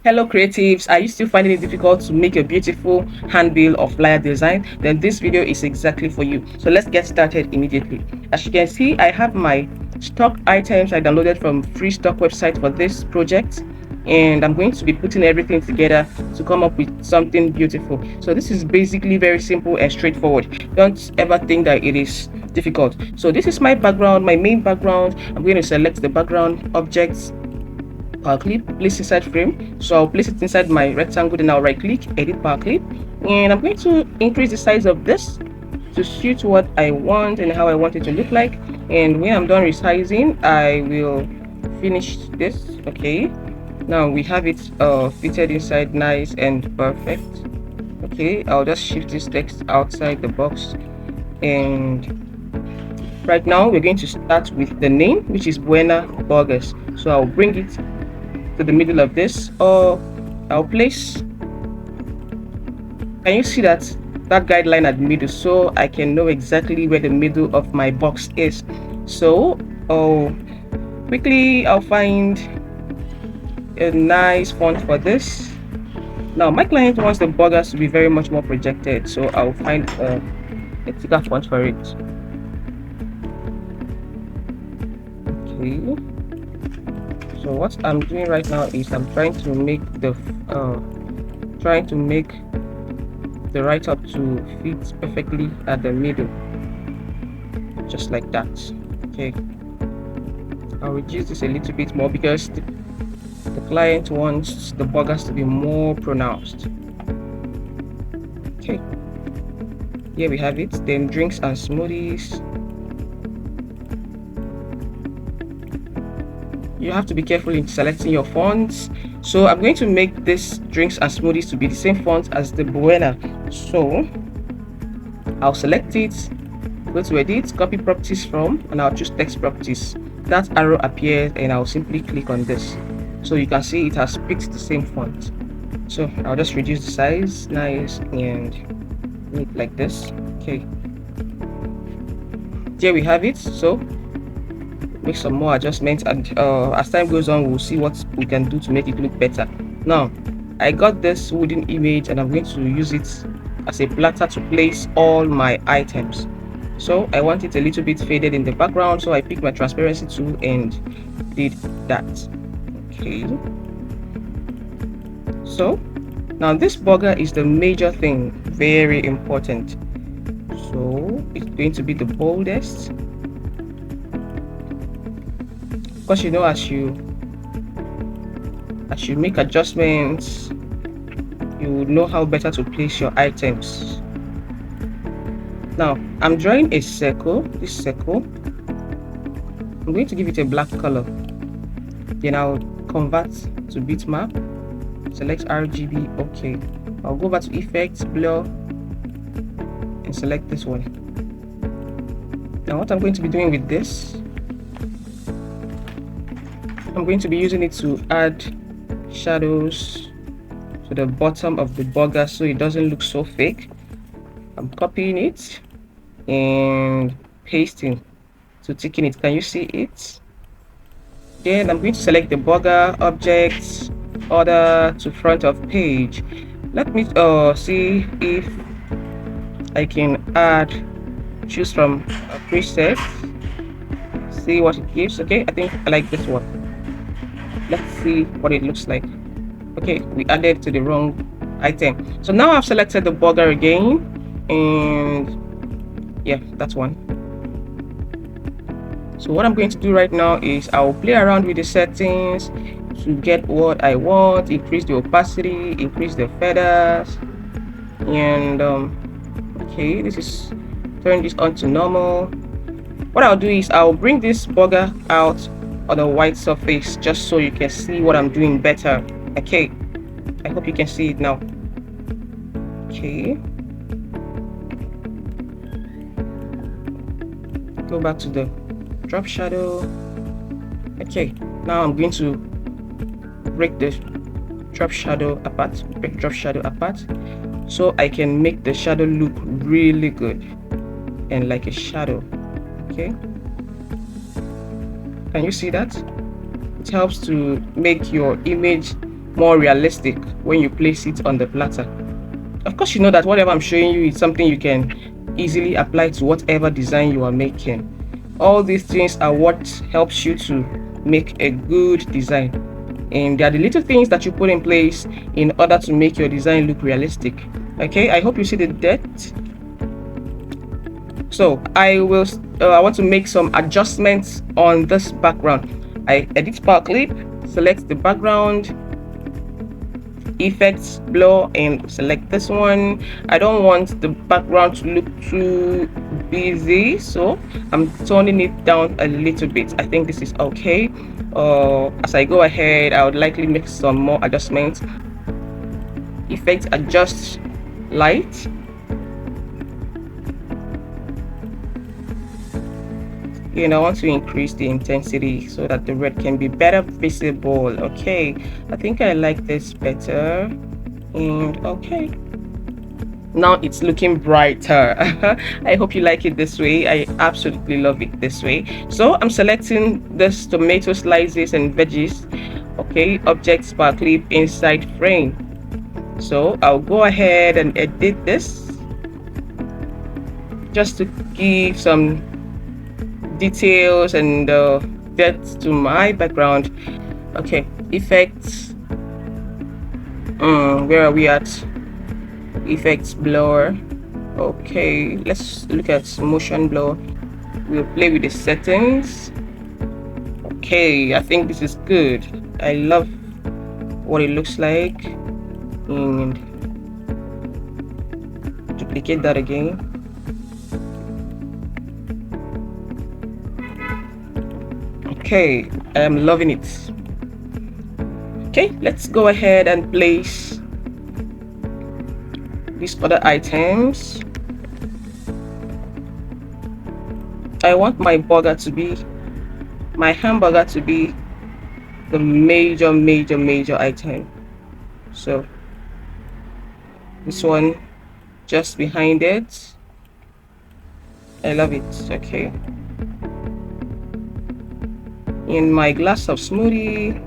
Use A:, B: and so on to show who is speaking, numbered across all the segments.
A: Hello creatives, are you still finding it difficult to make a beautiful handbill or flyer design? Then this video is exactly for you. So let's get started immediately. As you can see, I have my stock items I downloaded from free stock website for this project, and I'm going to be putting everything together to come up with something beautiful. So this is basically very simple and straightforward. Don't ever think that it is difficult. So this is my background, my main background. I'm going to select the background objects, power clip, place inside frame. So I'll place it inside my rectangle, then I'll right click, edit power clip, and I'm going to increase the size of this to suit what I want and how I want it to look like. And when I'm done resizing, I will finish this. Okay, now we have it fitted inside, nice and perfect. Okay, I'll just shift this text outside the box, and right now we're going to start with the name, which is Buena Burgers. So I'll bring it to the middle of this, or I'll place, can you see that guideline at the middle, so I can know exactly where the middle of my box is. So quickly I'll find a nice font for this. Now my client wants the burgers to be very much more projected, so I'll find a thicker font for it. Okay, so what I'm doing right now is I'm trying to make the write-up to fit perfectly at the middle, just like that. Okay, I'll reduce this a little bit more because the client wants the burgers to be more pronounced. Okay, here we have it. Then drinks and smoothies. You have to be careful in selecting your fonts. So I'm going to make this drinks and smoothies to be the same font as the Buena. So I'll select it, go to edit, copy properties from, and I'll choose text properties. That arrow appears and I'll simply click on this. So you can see it has picked the same font. So I'll just reduce the size, nice, and make like this. Okay, here we have it. So make some more adjustments, and as time goes on we'll see what we can do to make it look better. Now I got this wooden image and I'm going to use it as a platter to place all my items. So I want it a little bit faded in the background, so I picked my transparency tool and did that. Okay, so now this burger is the major thing, very important. So it's going to be the boldest, because you know, as you make adjustments, you would know how better to place your items. Now I'm drawing a circle. This circle, I'm going to give it a black color, then I'll convert to bitmap, select RGB. Okay, I'll go back to effects, blur, and select this one. Now what I'm going to be doing with this, I'm going to be using it to add shadows to the bottom of the burger so it doesn't look so fake. I'm copying it and pasting to thicken it. Can you see it? Then I'm going to select the burger object, order to front of page. Let me see if I can choose from a preset, see what it gives. Okay, I think I like this one. Let's see what it looks like. Okay, we added to the wrong item. So now I've selected the burger again, and yeah, that's one. So what I'm going to do right now is I'll play around with the settings to get what I want, increase the opacity, increase the feathers, and okay, this is, turn this on to normal. What I'll do is I'll bring this burger out on a white surface just so you can see what I'm doing better. Okay, I hope you can see it now. Okay, go back to the drop shadow. Okay, now I'm going to break the drop shadow apart, so I can make the shadow look really good and like a shadow. Okay, can you see that? It helps to make your image more realistic when you place it on the platter. Of course, you know that whatever I'm showing you is something you can easily apply to whatever design you are making. All these things are what helps you to make a good design, and they are the little things that you put in place in order to make your design look realistic. Okay, I hope you see the depth. So I want to make some adjustments on this background. I edit power clip, select the background, effects, blur, and select this one. I don't want the background to look too busy, so I'm turning it down a little bit. I think this is okay. As I go ahead, I would likely make some more adjustments. Effect, adjust light. And I want to increase the intensity so that the red can be better visible. Okay, I think I like this better. And okay, now it's looking brighter. I hope you like it this way. I absolutely love it this way. So I'm selecting this tomato slices and veggies. Okay, object spark clip inside frame. So I'll go ahead and edit this just to give some details and depth to my background. Okay, effects. Where are we at? Effects, blur. Okay, let's look at motion blur. We'll play with the settings. Okay, I think this is good. I love what it looks like. And duplicate that again. Okay, I am loving it. Okay, let's go ahead and place these other items. I want my hamburger to be the major item. So this one just behind it. I love it. Okay. In my glass of smoothie,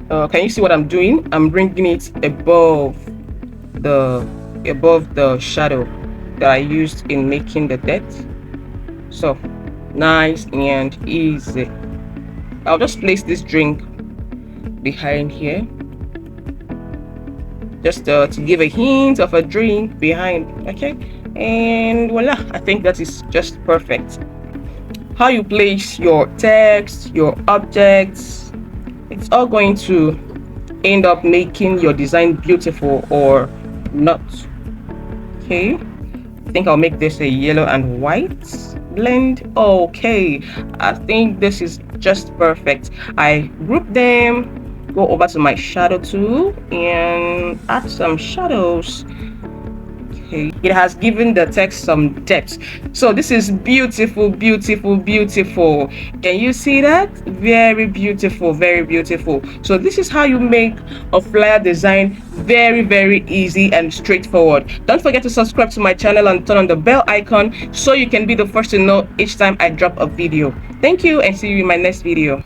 A: can you see what I'm doing? I'm bringing it above the shadow that I used in making the depth. So nice and easy. I'll just place this drink behind here, just to give a hint of a drink behind. Okay, and voila, I think that is just perfect. How you place your text, your objects, it's all going to end up making your design beautiful or not. Okay, I think I'll make this a yellow and white blend. Okay, I think this is just perfect. I group them, go over to my shadow tool and add some shadows. Okay, it has given the text some depth. So this is beautiful. Can you see that? Very beautiful. So this is how you make a flyer design very easy and straightforward. Don't forget to subscribe to my channel and turn on the bell icon so you can be the first to know each time I drop a video. Thank you and see you in my next video.